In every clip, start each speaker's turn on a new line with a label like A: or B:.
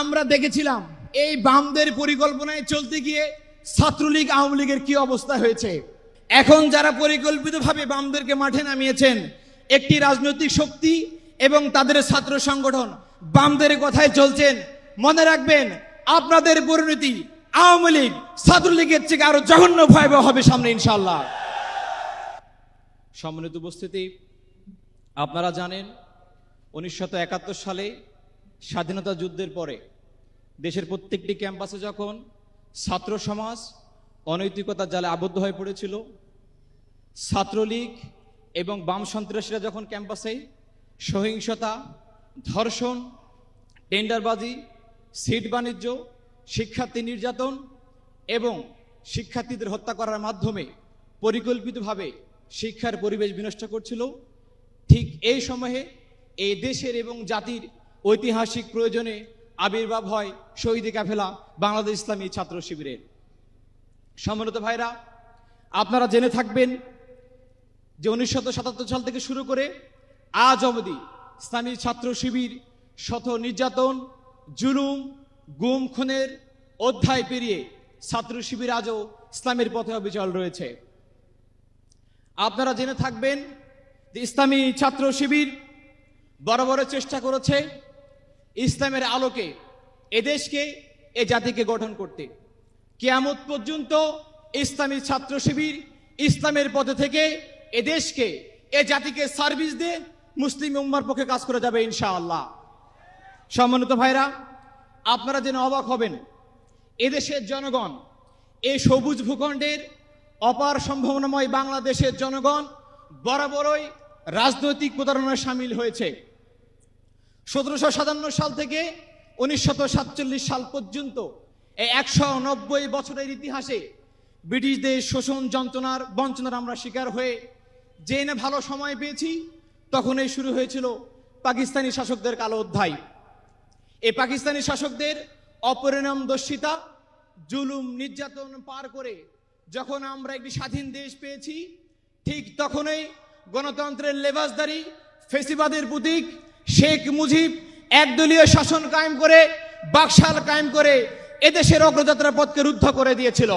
A: আমরা দেখেছিলাম এই বামদের পরিকল্পনায় চলতে গিয়ে ছাত্রলীগ আওয়ামী লীগের কি অবস্থা হয়েছে। এখন যারা পরিকল্পিতভাবে বামদেরকে মাঠে নামিয়েছেন, একটি রাজনৈতিক শক্তি এবং তাদের ছাত্র সংগঠন বামদের কথায় চলছেন, মনে রাখবেন আপনাদের পরিণতি আওয়ামী লীগ ছাত্রলীগের থেকে আরো জঘন্য ভয়াবহ হবে সামনে ইনশাআল্লাহ। সম্মানিত উপস্থিতি, আপনারা জানেন 1971 সালে স্বাধীনতা যুদ্ধের পরে দেশের প্রত্যেকটি ক্যাম্পাসে যখন ছাত্র সমাজ অনৈতিকতার জালে আবদ্ধ হয়ে পড়েছিল, ছাত্রলীগ এবং বাম সন্ত্রাসীরা যখন ক্যাম্পাসে সহিংসতা, ধর্ষণ, টেন্ডারবাজি, সিট বাণিজ্য, শিক্ষার্থী নির্যাতন এবং শিক্ষার্থীদের হত্যা করার মাধ্যমে পরিকল্পিতভাবে শিক্ষার পরিবেশ বিনষ্ট করছিল, ঠিক এই সময়ে এই দেশের এবং জাতির ঐতিহাসিক প্রয়োজনে আবির্ভাব হয় শহীদ কাফেলা বাংলাদেশ ইসলামী ছাত্র শিবিরের। সম্মানিত ভাইরা, আপনারা জেনে থাকবেন যে 1977 সাল থেকে শুরু করে আজ অবধি ইসলামী ছাত্র শিবির শত নির্যাতন, জুলুম, গুম খুনের অধ্যায় পেরিয়ে ছাত্র শিবির আজও ইসলামের পথে অবিচল রয়েছে। আপনারা জেনে থাকবেন যে ইসলামী ছাত্র শিবির বড় বড় চেষ্টা করেছে ইসলামের আলোকে এদেশকে, এ জাতিকে গঠন করতে। কিয়ামত পর্যন্ত ইসলামী ছাত্র শিবির ইসলামের পথে থেকে এদেশকে, এ জাতিকে সার্ভিস দিয়ে মুসলিম উম্মার পক্ষে কাজ করে যাবে ইনশাআল্লাহ। সম্মানিত ভাইরা, আপনারা যেন অবাক হবেন, এদেশের জনগণ, এই সবুজ ভূখণ্ডের অপার সম্ভাবনাময় বাংলাদেশের জনগণ বরাবরই রাজনৈতিক প্রতারণায় সামিল হয়েছে। 1757 সাল থেকে 1947 সাল পর্যন্ত এই 190 বছরের ইতিহাসে ব্রিটিশদের শোষণ, যন্ত্রণার, বঞ্চনার আমরা শিকার হয়ে যে না ভালো সময় পেয়েছি, তখনই শুরু হয়েছিল পাকিস্তানি শাসকদের কালো অধ্যায়। এই পাকিস্তানি শাসকদের অপরিণামদর্শিতা, জুলুম, নির্যাতন পার করে যখন আমরা একটি স্বাধীন দেশ পেয়েছি, ঠিক তখনই গণতন্ত্রের লেবাসদারি ফেসিবাদের প্রতীক শেখ মুজিব একদলীয় শাসন কায়েম করে, বাকশাল কায়েম করে এদেশের অগ্রযাত্রার পথকে রুদ্ধ করে দিয়েছিল।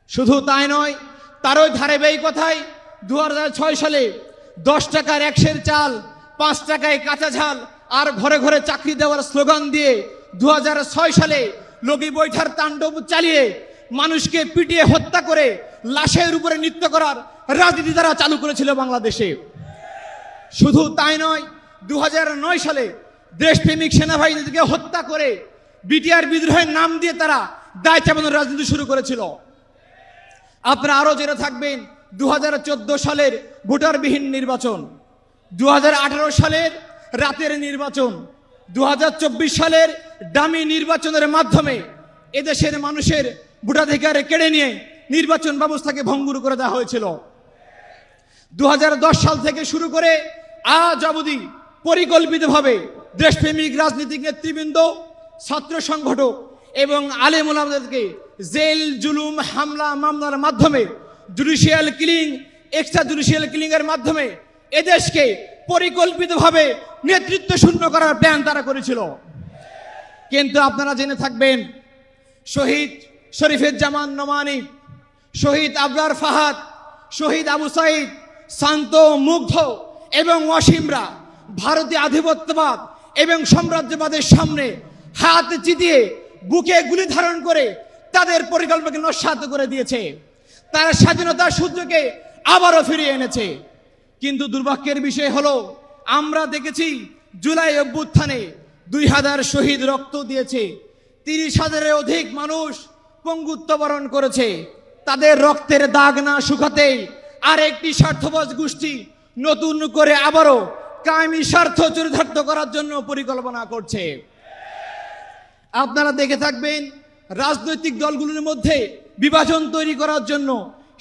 A: শুধু তাই নয়, তারই ধারাবাহিকতায় 2006 সালে 10 টাকার 1 চাল, 5 টাকায় কাঁচা ঝাল আর ঘরে ঘরে চাকরি দেওয়ার স্লোগান দিয়ে 2006 সালে লগি বৈঠার তাণ্ডব চালিয়ে মানুষকে পিটিয়ে হত্যা করে লাশের উপরে নৃত্য করার রাজনীতি তারা চালু করেছিল বাংলাদেশে। শুধু তাই নয়, 2009 সালে দেশপ্রেমিক সেনাবাহিনীকে হত্যা করে বিটিআর বিদ্রোহের নাম দিয়ে তারা দায় চাপানোর রাজনীতি শুরু করেছিল। আপনারা আরো জেনে থাকবেন 2014 সালের ভোটারবিহীন নির্বাচন, 2018 সালের রাতের নির্বাচন, 2024 সালের ডামি নির্বাচনের মাধ্যমে এদেশের মানুষের ভোটাধিকার কেড়ে নিয়ে নির্বাচন ব্যবস্থাকে ভঙ্গুর করে দেওয়া হয়েছিল। 2010 সাল থেকে শুরু করে আজ অবধি পরিকল্পিতভাবে দেশপ্রেমিক রাজনৈতিক নেতৃবৃন্দ, ছাত্র সংগঠক এবং আলেম ওলামাদেরকে জেল, জুলুম, হামলা, মামলার মাধ্যমে, judicial killing, extra judicial killing এর মাধ্যমে এদেশকে পরিকল্পিতভাবে নেতৃত্ব শূন্য করার প্ল্যান তারা করেছিল। কিন্তু আপনারা জেনে থাকবেন, শহীদ শরীফুজ্জামান নোমানী, শহীদ আবরার ফাহাদ, শহীদ আবু সাইদ, শান্ত, মুগ্ধ এবং অসীমরা ভারতীয় আধিপত্যবাদ এবং সাম্রাজ্যবাদের সামনে হাত চিতিয়ে বুকে গুলি ধারণ করে তাদের পরিকল্পনাকে নস্যাৎ করে দিয়েছে। তারা স্বাধীনতার সূর্যকে আবারও ফিরিয়ে এনেছে। কিন্তু দুর্ভাগ্যের বিষয় হলো, আমরা দেখেছি জুলাই অভ্যুত্থানে 2000 শহীদ রক্ত দিয়েছে, 30,000-এর অধিক মানুষ পঙ্গুত্ব বরণ করেছে। তাদের রক্তের দাগ না শুকাতেই আরেকটি স্বার্থবাজ গোষ্ঠী নতুন করে আবারও কায়েমি স্বার্থ চরিতার্থ করার জন্য পরিকল্পনা করছে। আপনারা দেখে থাকবেন, রাজনৈতিক দলগুলোর মধ্যে বিভাজন তৈরি করার জন্য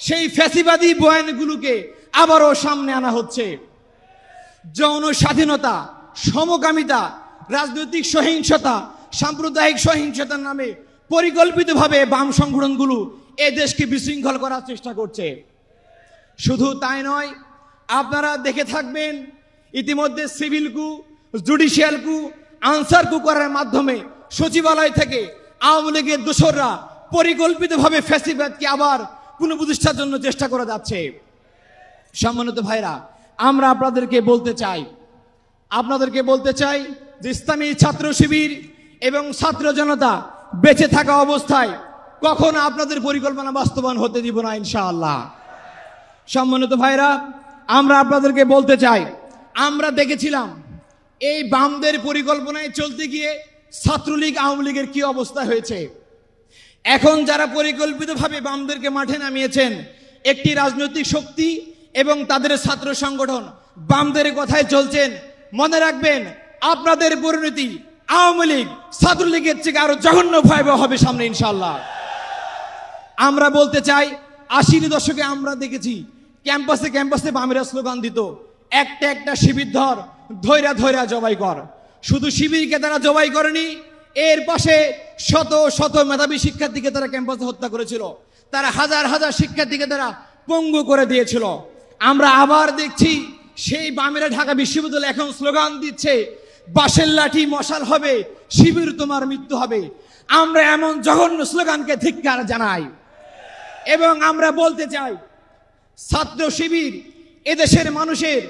A: সেই ফ্যাসিবাদী বয়ানগুলোকে আবারও সামনে আনা হচ্ছে। যৌন স্বাধীনতা, সমকামিতা, রাজনৈতিক সহিংসতা, সাম্প্রদায়িক সহিংসতার নামে পরিকল্পিতভাবে বাম সংগঠনগুলো এ দেশকে বিশৃঙ্খল করার চেষ্টা করছে। শুধু তাই নয়, আপনারা দেখে থাকবেন ইতিমধ্যে সিভিল কু, জুডিশিয়াল কু আনসার কুকারের মাধ্যমে সচিবালয় থেকে আওয়ামী লীগের দোসররা পরিকল্পিতভাবে ফ্যাসিবাদকে আবার পুনঃপ্রতিষ্ঠার জন্য চেষ্টা করে যাচ্ছে। সম্মানিত ভাইরা, আমরা আপনাদেরকে বলতে চাই যে ইসলামী ছাত্র শিবির এবং ছাত্র জনতা বেঁচে থাকা অবস্থায় কখনো আপনাদের পরিকল্পনা বাস্তবায়ন হতে দিব না ইনশাআল্লাহ। সম্মানিত ভাইরা, আমরা আপনাদেরকে বলতে চাই, আমরা দেখেছিলাম এই বামদের পরিকল্পনায় চলতে গিয়ে ছাত্রলীগ আওয়ামী লীগের কি অবস্থা হয়েছে। এখন যারা পরিকল্পিতভাবে বামদেরকে মাঠে নামিয়েছেন, একটি রাজনৈতিক শক্তি এবং তাদের ছাত্র সংগঠন বামদের কথায় চলছেন, মনে রাখবেন আপনাদের পরিণতি আওয়ামী লীগ ছাত্রলীগের থেকে আরো জঘন্য ভয়াবহ হবে সামনে ইনশাআল্লাহ। আমরা বলতে চাই, 80 দশকে আমরা দেখেছি ক্যাম্পাসে বামেরা স্লোগান দিত, একটা শিবির ধর, ধৈরা ধৈরা জবাই কর। শুধু শিবিরকে তারা জবাই করেনি, এর পাশে শত শত মেধাবী শিক্ষার্থীকে তারা ক্যাম্পাসে হত্যা করেছিল, তারা হাজার হাজার শিক্ষার্থীকে তারা পঙ্গু করে দিয়েছিল। আমরা আবার দেখছি সেই বামেরা ঢাকা বিশ্ববিদ্যালয়ে এখন স্লোগান দিচ্ছে, বাঁশের লাঠি মশাল হবে, শিবির তোমার মৃত্যু হবে। আমরা এমন জঘন্য স্লোগানকে ধিক্কার জানাই এবং আমরা বলতে চাই, ছাত্র শিবির এদেশের মানুষের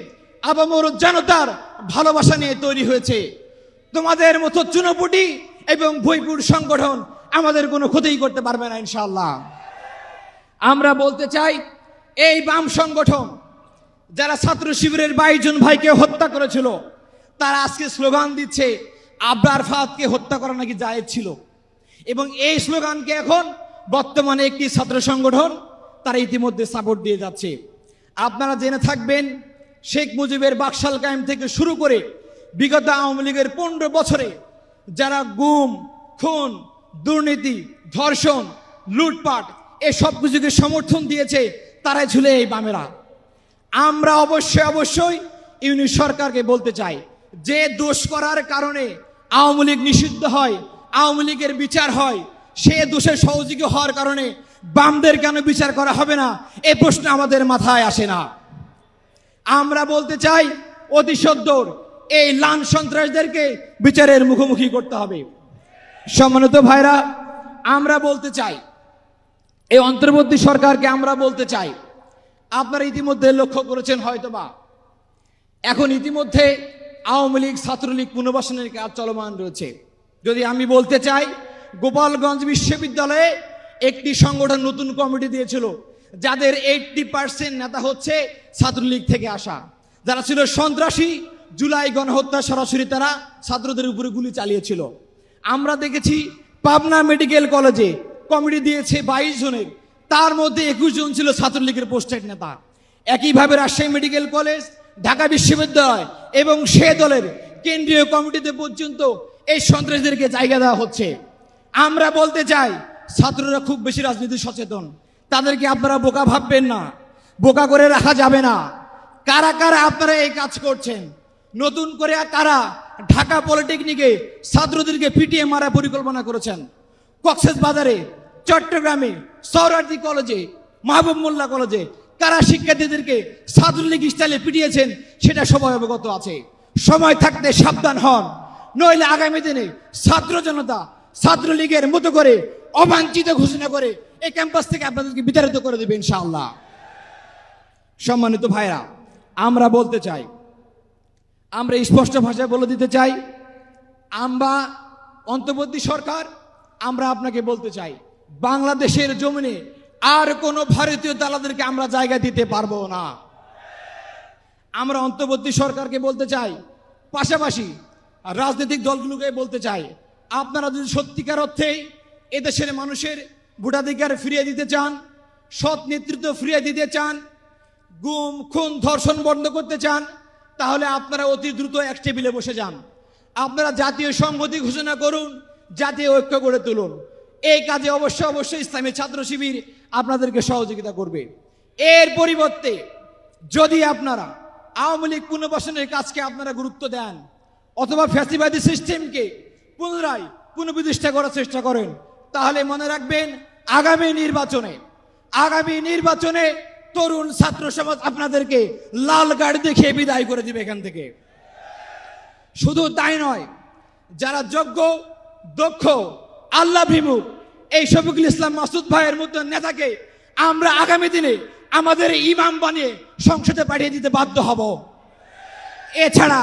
A: আপামর জনতার ভালোবাসা নিয়ে তৈরি হয়েছে। তোমাদের মতো চুনোপুটি এবং ভৈপুর সংগঠন আমাদের কোনো ক্ষতি করতে পারবে না ইনশাআল্লাহ। আমরা বলতে চাই, এই বাম সংগঠন যারা ছাত্র শিবিরের 22 জন ভাইকে হত্যা করেছিল, তারা আজকে স্লোগান দিচ্ছে আবরার ফাহাদকে হত্যা করা নাকি জায়েজ ছিল, এবং এই স্লোগানকে এখন বর্তমানে একটি ছাত্র সংগঠন তারা ইতিমধ্যে সাপোর্ট দিয়ে যাচ্ছে। আপনারা জেনে থাকবেন, শেখ মুজিবের বাকশাল কায়েম থেকে শুরু করে বিগত আওয়ামী লীগের 15 বছরে যারা গুম, খুন, দুর্নীতি, ধর্ষণ, লুটপাট এসব কিছুকে সমর্থন দিয়েছে তারাই ছিল এই বামেরা। আমরা অবশ্যই ইউনিট সরকারকে বলতে চাই, যে দোষ করার কারণে আওয়ামী লীগ নিষিদ্ধ হয়, আওয়ামী লীগের বিচার হয়, সে দোষের সহযোগী হওয়ার কারণে বামদের কেন বিচার করা হবে না, এই প্রশ্ন আমাদের মাথায় আসে না। আমরা বলতে চাই, অতি সত্বর এই লান সন্ত্রাসীদেরকে বিচারের মুখোমুখি করতে হবে। সম্মানিত ভাইরা, আমরা বলতে চাই, এই অন্তর্বর্তী সরকারকে আমরা বলতে চাই, আপনারা ইতিমধ্যে লক্ষ্য করেছেন হয়তোবা, এখন ইতিমধ্যে আওয়ামী লীগ ছাত্রলীগ পুনর্বাসনের কাজ চলমান রয়েছে। যদি আমি বলতে চাই, গোপালগঞ্জ বিশ্ববিদ্যালয়ে একটি সংগঠন নতুন কমিটি দিয়েছিল, যাদের 80% নেতা হচ্ছে ছাত্রলীগ থেকে আসা, যারা ছিল সন্ত্রাসী। জুলাই গণহত্যা সরাসরি তারা ছাত্রদের উপরে গুলি চালিয়েছিল। আমরা দেখেছি পাবনা মেডিকেল কলেজে কমিটি দিয়েছে 22 জনের, তার মধ্যে 21 জন ছিল ছাত্রলীগের পোস্টেড নেতা। একইভাবে রাজশাহী মেডিকেল কলেজ, ঢাকা বিশ্ববিদ্যালয় এবং সে দলের কেন্দ্রীয় কমিটিতে পর্যন্ত এই সন্ত্রাসীদেরকে জায়গা দেওয়া হচ্ছে। আমরা বলতে চাই, ছাত্ররা খুব বেশি রাজনীতি সচেতন, তাদেরকে আপনারা বোকা ভাববেন না, বোকা করে রাখা যাবে না। কারা কারা আপনারা এই কাজ করছেন, নতুন করে কারা ঢাকা পলিটেকনিকে ছাত্রদেরকে পিটিয়ে মারা পরিকল্পনা করেছেন, কক্সবাজারে, চট্টগ্রামে, সৌরার্দি কলেজে, মাহবুব মোল্লা কলেজে কারা শিক্ষার্থীদেরকে ছাত্রলীগ স্টাইলে পিটিয়েছেন সেটা সবাই অবগত আছে। সময় থাকতে সাবধান হন, নইলে আগামী দিনে ছাত্র জনতা ছাত্রলীগের মতো করে অবাঞ্ছিত ঘোষণা করে এই ক্যাম্পাস থেকে আপনাদেরকে বিতাড়িত করে দেবে ইনশাআল্লাহ। সম্মানিত ভাইরা, আমরা বলতে চাই, আমরা স্পষ্ট ভাষায় বলে দিতে চাই, আমরা অন্তর্বর্তী সরকার, আমরা আপনাকে বলতে চাই, বাংলাদেশের জমিনে আর কোনো ভারতীয় দালালদেরকে আমরা জায়গা দিতে পারবো না। আমরা অন্তর্বর্তী সরকারকে বলতে চাই, পাশাপাশি রাজনৈতিক দলগুলোকে বলতে চাই, আপনারা যদি সত্যিকার অর্থে এদেশের মানুষের ভোটাধিকার ফিরিয়ে দিতে চান, সৎ নেতৃত্ব ফিরিয়ে দিতে চান, গুম, খুন, ধর্ষণ বন্ধ করতে চান, তাহলে আপনারা অতি দ্রুত এক টেবিলে বসে যান। আপনারা জাতীয় সংহতি ঘোষণা করুন, জাতীয় ঐক্য গড়ে তুলুন। এই কাজে অবশ্যই ইসলামী ছাত্র শিবির আপনাদেরকে সহযোগিতা করবে। এর পরিবর্তে যদি আপনারা আওয়ামী লীগ পুনর্বাসনের কাজকে আপনারা গুরুত্ব দেন, অথবা ফ্যাসিবাদী সিস্টেমকে পুনরায় পুনঃপ্রতিষ্ঠা করার চেষ্টা করেন, তাহলে মনে রাখবেন, আগামী নির্বাচনে তরুণ ছাত্র সমাজ আপনাদেরকে লাল গাড়ি দেখিয়ে বিদায় করে দিবে এখান থেকে। শুধু তাই নয়, যারা যোগ্য, দক্ষ, আল্লাহ ভিমুখ এই শফিকুল ইসলাম মাসুদ ভাইয়ের মতো নেতাকে আমরা আগামী দিনে আমাদের ইমাম বানিয়ে সংসদে পাঠিয়ে দিতে বাধ্য হব। এছাড়া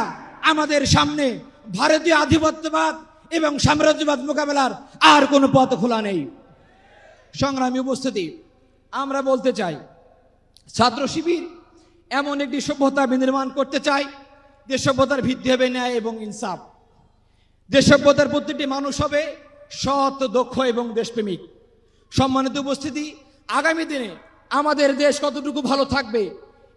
A: আমাদের সামনে ভারতীয় আধিপত্যবাদ এবং সাম্রাজ্যবাদ মোকাবেলার আর কোনো পথ খোলা নেই। সংগ্রামী উপস্থিতি, আমরা বলতে চাই ছাত্র শিবির এমন একটি সভ্যতা বিনির্মাণ করতে চাই যে সভ্যতার ভিত্তি হবে ন্যায় এবং ইনসাফ, যে সভ্যতার প্রত্যেকটি মানুষ হবে সৎ, দক্ষ এবং দেশপ্রেমিক। সম্মানিত উপস্থিতি, আগামী দিনে আমাদের দেশ কতটুকু ভালো থাকবে,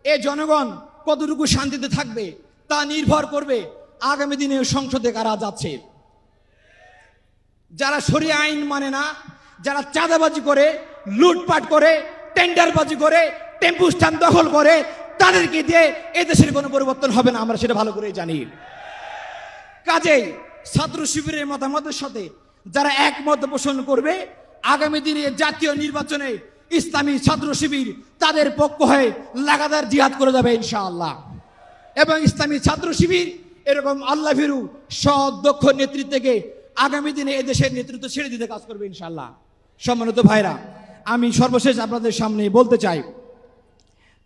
A: এ জনগণ কতটুকু শান্তিতে থাকবে তা নির্ভর করবে আগামী দিনে সংসদে কারা যাচ্ছে। যারা শরিয়া আইন মানে না, যারা চাঁদাবাজি করে, লুটপাট করে, টেন্ডারবাজি করে, টেম্পু স্ট্যান্ড দখল করে, তাদেরকে দিয়ে এদেশের কোনো পরিবর্তন হবে না, আমরা সেটা ভালো করে জানি। কাজেই ছাত্র শিবিরের মতামতের সাথে যারা একমত পোষণ করবে, আগামী দিনে জাতীয় নির্বাচনে ইসলামী ছাত্র শিবির তাদের পক্ষ হয়ে লাগাতার জিহাদ করে যাবে ইনশাআল্লাহ। এবং ইসলামী ছাত্র শিবির এরকম আল্লাহ ভীরু সৎ, দক্ষ নেতৃত্বকে আগামী দিনে এদেশের নেতৃত্ব ছেড়ে দিতে কাজ করবে ইনশাআল্লাহ। সম্মানিত ভাইরা, আমি সর্বশেষ আপনাদের সামনে বলতে চাই,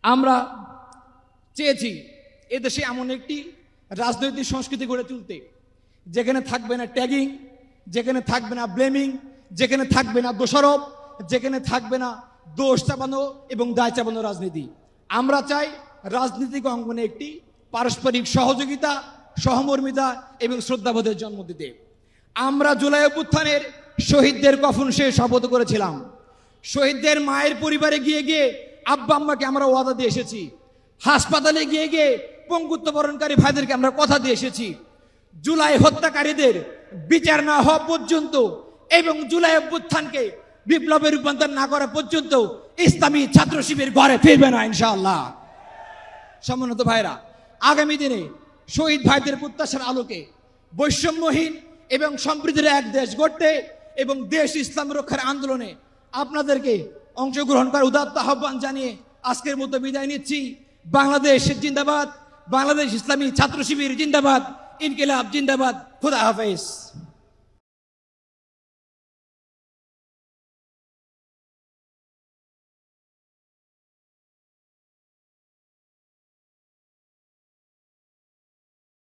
A: আমরা চেয়েছি এদেশে এমন একটি রাজনৈতিক সংস্কৃতি গড়ে তুলতে যেখানে থাকবে না ট্যাগিং, যেখানে থাকবে না ব্লেমিং, যেখানে থাকবে না দোষারোপ, যেখানে থাকবে না দোষ চাপানো এবং দায় চাপানো রাজনীতি। আমরা চাই রাজনৈতিক অঙ্গনে একটি পারস্পরিক সহযোগিতা, সহমর্মিতা এবং শ্রদ্ধাবোধের জন্ম দিতে। আমরা জুলাই অভ্যুত্থানের শহীদদের কফন শেষ শপথ করেছিলাম। শহীদদের মায়ের পরিবারে গিয়ে গিয়ে আব্বা আম্মাকে আমরা ওয়াদা দিয়ে এসেছি। হাসপাতালে গিয়ে গিয়ে পঙ্গুত্ব বরণকারী ভাইদেরকে আমরা কথা দিয়ে এসেছি। জুলাই হত্যাকারীদের বিচার না হওয়া পর্যন্ত এবং জুলাই অভ্যুত্থানকে বিপ্লবে রূপান্তর না করা পর্যন্ত ইসলামী ছাত্র শিবির ঘরে ফিরবে না ইনশাআল্লাহ। সম্মানিত ভাইরা, আগামী দিনে শহীদ ভাইদের প্রত্যাশার আলোকে বৈষম্যহীন এবং সম্প্রীতির এক দেশ গড়তে এবং দেশ ইসলাম রক্ষার আন্দোলনে আপনাদেরকে অংশগ্রহণ করার উদাত্ত আহ্বান জানিয়ে আজকের মতো বিদায় নিচ্ছি। বাংলাদেশ জিন্দাবাদ, বাংলাদেশ ইসলামী ছাত্র শিবির জিন্দাবাদ, ইনকিলাব জিন্দাবাদ, খুদা হাফেজ।